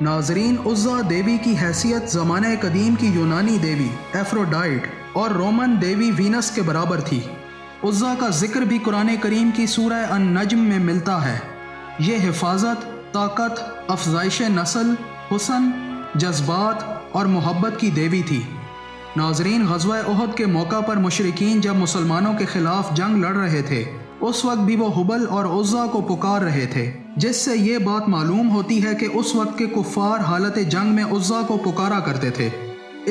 ناظرین، عزا دیوی کی حیثیت زمانہ قدیم کی یونانی دیوی ایفروڈائٹ اور رومن دیوی وینس کے برابر تھی۔ عزا کا ذکر بھی قرآن کریم کی سورہ النجم میں ملتا ہے۔ یہ حفاظت، طاقت، افزائش نسل، حسن، جذبات اور محبت کی دیوی تھی۔ ناظرین، غزوہ احد کے موقع پر مشرکین جب مسلمانوں کے خلاف جنگ لڑ رہے تھے، اس وقت بھی وہ حبل اور عزا کو پکار رہے تھے، جس سے یہ بات معلوم ہوتی ہے کہ اس وقت کے کفار حالت جنگ میں عزا کو پکارا کرتے تھے۔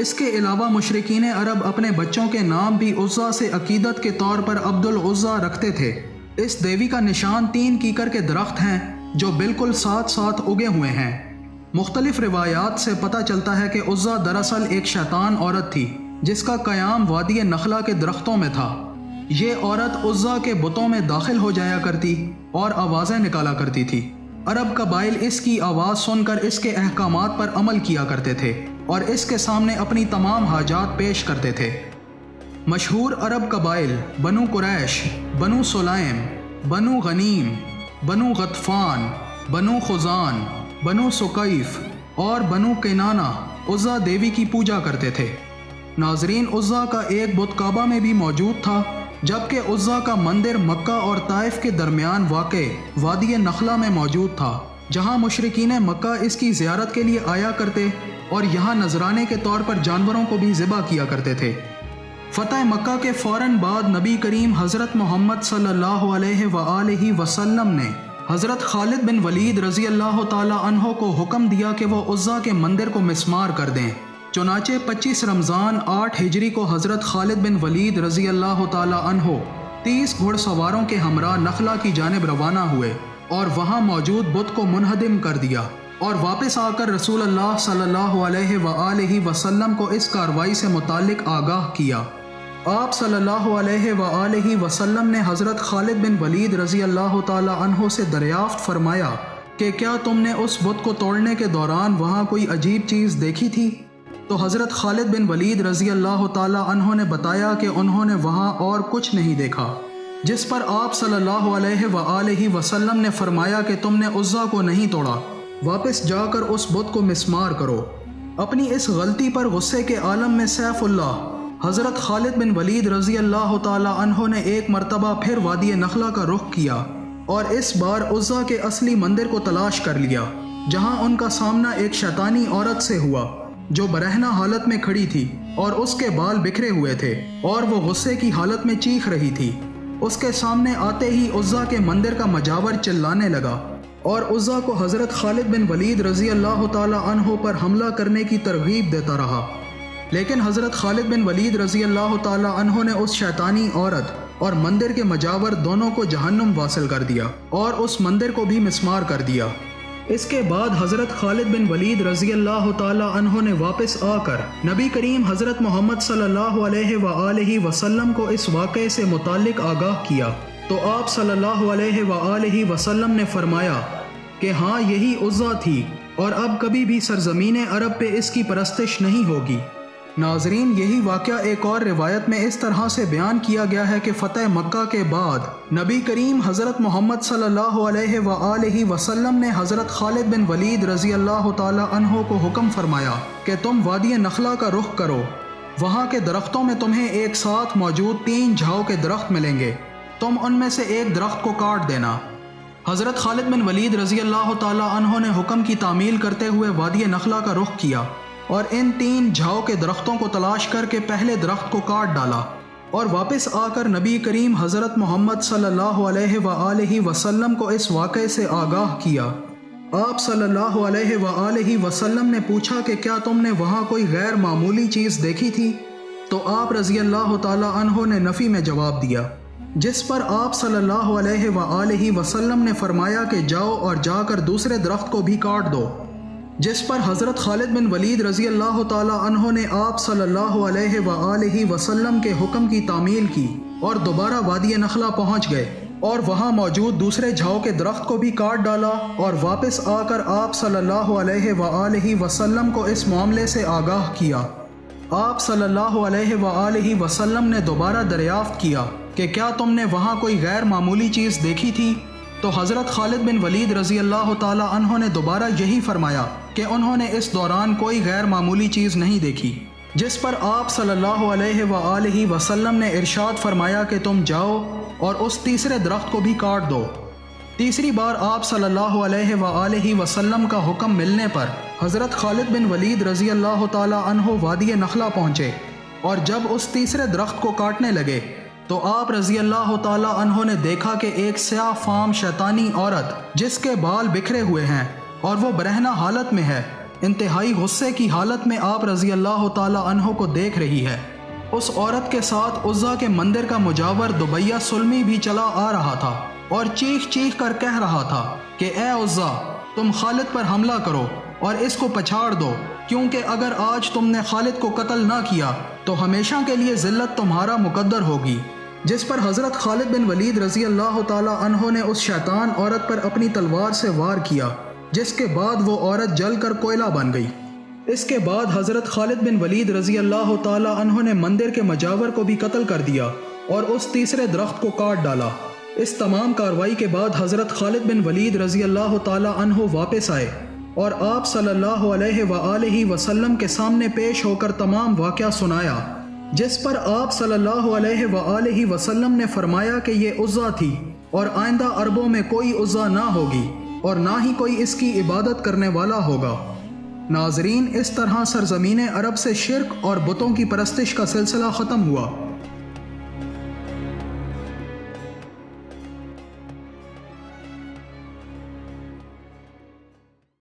اس کے علاوہ مشرکین عرب اپنے بچوں کے نام بھی عزا سے عقیدت کے طور پر عبد العزا رکھتے تھے۔ اس دیوی کا نشان 3 کیکر کے درخت ہیں جو بالکل ساتھ ساتھ اگے ہوئے ہیں۔ مختلف روایات سے پتہ چلتا ہے کہ عزا دراصل ایک شیطان عورت تھی جس کا قیام وادی نخلا کے درختوں میں تھا۔ یہ عورت عزا کے بتوں میں داخل ہو جایا کرتی اور آوازیں نکالا کرتی تھی۔ عرب قبائل اس کی آواز سن کر اس کے احکامات پر عمل کیا کرتے تھے اور اس کے سامنے اپنی تمام حاجات پیش کرتے تھے۔ مشہور عرب قبائل بنو قریش، بنو سلیم، بنو غنیم، بنو غطفان، بنو خزان، بنو سقیف اور بنو کنانہ عزا دیوی کی پوجا کرتے تھے۔ ناظرین، عزا کا ایک بت کعبہ میں بھی موجود تھا، جبکہ عزا کا مندر مکہ اور طائف کے درمیان واقع وادی نخلا میں موجود تھا، جہاں مشرکین مکہ اس کی زیارت کے لیے آیا کرتے اور یہاں نذرانے کے طور پر جانوروں کو بھی ذبح کیا کرتے تھے۔ فتح مکہ کے فوراً بعد نبی کریم حضرت محمد صلی اللہ علیہ وآلہ وسلم نے حضرت خالد بن ولید رضی اللہ تعالی عنہ کو حکم دیا کہ وہ عزا کے مندر کو مسمار کر دیں۔ چنانچہ 25 رمضان 8 ہجری کو حضرت خالد بن ولید رضی اللہ تعالی عنہ 30 گھڑ سواروں کے ہمراہ نخلا کی جانب روانہ ہوئے اور وہاں موجود بت کو منہدم کر دیا، اور واپس آ کر رسول اللہ صلی اللہ علیہ وآلہ وسلم کو اس کارروائی سے متعلق آگاہ کیا۔ آپ صلی اللہ علیہ وآلہ وسلم نے حضرت خالد بن ولید رضی اللہ تعالی عنہ سے دریافت فرمایا کہ کیا تم نے اس بت کو توڑنے کے دوران وہاں کوئی عجیب چیز دیکھی تھی؟ تو حضرت خالد بن ولید رضی اللہ تعالی عنہ نے بتایا کہ انہوں نے وہاں اور کچھ نہیں دیکھا، جس پر آپ صلی اللہ علیہ وآلہ وسلم نے فرمایا کہ تم نے عزا کو نہیں توڑا، واپس جا کر اس بت کو مسمار کرو۔ اپنی اس غلطی پر غصے کے عالم میں سیف اللہ حضرت خالد بن ولید رضی اللہ تعالی عنہ نے ایک مرتبہ پھر وادی نخلا کا رخ کیا اور اس بار عزا کے اصلی مندر کو تلاش کر لیا، جہاں ان کا سامنا ایک شیطانی عورت سے ہوا جو برہنہ حالت میں کھڑی تھی اور اس کے بال بکھرے ہوئے تھے اور وہ غصے کی حالت میں چیخ رہی تھی۔ اس کے سامنے آتے ہی عزا کے مندر کا مجاور چلانے لگا اور عزا کو حضرت خالد بن ولید رضی اللہ تعالی عنہ پر حملہ کرنے کی ترغیب دیتا رہا، لیکن حضرت خالد بن ولید رضی اللہ تعالی عنہ نے اس شیطانی عورت اور مندر کے مجاور دونوں کو جہنم واصل کر دیا اور اس مندر کو بھی مسمار کر دیا۔ اس کے بعد حضرت خالد بن ولید رضی اللہ تعالی عنہ نے واپس آ کر نبی کریم حضرت محمد صلی اللہ علیہ وآلہ وسلم کو اس واقعے سے متعلق آگاہ کیا، تو آپ صلی اللہ علیہ وآلہ وسلم نے فرمایا کہ ہاں، یہی عزا تھی اور اب کبھی بھی سرزمین عرب پہ اس کی پرستش نہیں ہوگی۔ ناظرین، یہی واقعہ ایک اور روایت میں اس طرح سے بیان کیا گیا ہے کہ فتح مکہ کے بعد نبی کریم حضرت محمد صلی اللہ علیہ وآلہ وسلم نے حضرت خالد بن ولید رضی اللہ تعالی عنہ کو حکم فرمایا کہ تم وادی نخلا کا رخ کرو، وہاں کے درختوں میں تمہیں ایک ساتھ موجود 3 جھاؤ کے درخت ملیں گے، تم ان میں سے ایک درخت کو کاٹ دینا۔ حضرت خالد بن ولید رضی اللہ تعالی عنہ نے حکم کی تعمیل کرتے ہوئے وادی نخلا کا رخ کیا اور ان 3 جھاؤ کے درختوں کو تلاش کر کے پہلے درخت کو کاٹ ڈالا اور واپس آ کر نبی کریم حضرت محمد صلی اللہ علیہ وآلہ وسلم کو اس واقعے سے آگاہ کیا۔ آپ صلی اللہ علیہ وآلہ وسلم نے پوچھا کہ کیا تم نے وہاں کوئی غیر معمولی چیز دیکھی تھی؟ تو آپ رضی اللہ تعالی عنہ نے نفی میں جواب دیا، جس پر آپ صلی اللہ علیہ وآلہ وسلم نے فرمایا کہ جاؤ اور جا کر دوسرے درخت کو بھی کاٹ دو، جس پر حضرت خالد بن ولید رضی اللہ تعالی عنہ نے آپ صلی اللہ علیہ وآلہ وسلم کے حکم کی تعمیل کی اور دوبارہ وادی نخلا پہنچ گئے اور وہاں موجود دوسرے جھاؤ کے درخت کو بھی کاٹ ڈالا اور واپس آ کر آپ صلی اللہ علیہ وآلہ وسلم کو اس معاملے سے آگاہ کیا۔ آپ صلی اللہ علیہ وآلہ وسلم نے دوبارہ دریافت کیا کہ کیا تم نے وہاں کوئی غیر معمولی چیز دیکھی تھی؟ تو حضرت خالد بن ولید رضی اللہ تعالی عنہ نے دوبارہ یہی فرمایا کہ انہوں نے اس دوران کوئی غیر معمولی چیز نہیں دیکھی، جس پر آپ صلی اللہ علیہ وآلہ وسلم نے ارشاد فرمایا کہ تم جاؤ اور اس تیسرے درخت کو بھی کاٹ دو۔ تیسری بار آپ صلی اللہ علیہ وآلہ وسلم کا حکم ملنے پر حضرت خالد بن ولید رضی اللہ تعالی عنہ وادی نخلا پہنچے، اور جب اس تیسرے درخت کو کاٹنے لگے تو آپ رضی اللہ تعالی عنہ نے دیکھا کہ ایک سیاہ فام شیطانی عورت جس کے بال بکھرے ہوئے ہیں اور وہ برہنہ حالت میں ہے، انتہائی غصے کی حالت میں آپ رضی اللہ تعالی عنہ کو دیکھ رہی ہے۔ اس عورت کے ساتھ عزا کے مندر کا مجاور دبیہ سلمی بھی چلا آ رہا تھا اور چیخ چیخ کر کہہ رہا تھا کہ اے عزا، تم خالد پر حملہ کرو اور اس کو پچھاڑ دو، کیونکہ اگر آج تم نے خالد کو قتل نہ کیا تو ہمیشہ کے لیے ذلت تمہارا مقدر ہوگی۔ جس پر حضرت خالد بن ولید رضی اللہ تعالی عنہ نے اس شیطان عورت پر اپنی تلوار سے وار کیا، جس کے بعد وہ عورت جل کر کوئلہ بن گئی۔ اس کے بعد حضرت خالد بن ولید رضی اللہ تعالی عنہ نے مندر کے مجاور کو بھی قتل کر دیا اور اس تیسرے درخت کو کاٹ ڈالا۔ اس تمام کارروائی کے بعد حضرت خالد بن ولید رضی اللہ تعالی عنہ واپس آئے اور آپ صلی اللہ علیہ وآلہ وسلم کے سامنے پیش ہو کر تمام واقعہ سنایا، جس پر آپ صلی اللہ علیہ وآلہ وسلم نے فرمایا کہ یہ عزا تھی اور آئندہ عربوں میں کوئی عزا نہ ہوگی اور نہ ہی کوئی اس کی عبادت کرنے والا ہوگا۔ ناظرین، اس طرح سرزمین عرب سے شرک اور بتوں کی پرستش کا سلسلہ ختم ہوا۔